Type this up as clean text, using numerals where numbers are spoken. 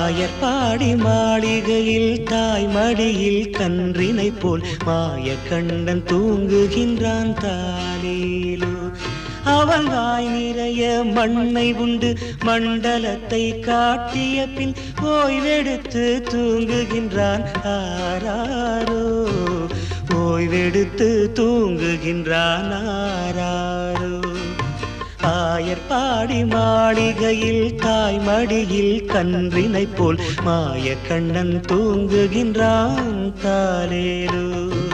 ஆயர்பாடி மாளிகையில் தாய் மடியில் கன்றினை போல் மாய கண்ணன் தூங்குகின்றான் தாலேலோ. அவன் வாய் நிறைய மண்ணை உண்டு மண்டலத்தை காட்டிய பின் ஓய்வெடுத்து தூங்குகின்றான் ஆராரோ. ஓய்வெடுத்து தூங்குகின்றான் ஆராரோ. ஆயர்பாடி மாளிகையில் தாய் மடியில் கன்றினை போல் மாய கண்ணன் தூங்குகின்றான் தாலேலோ.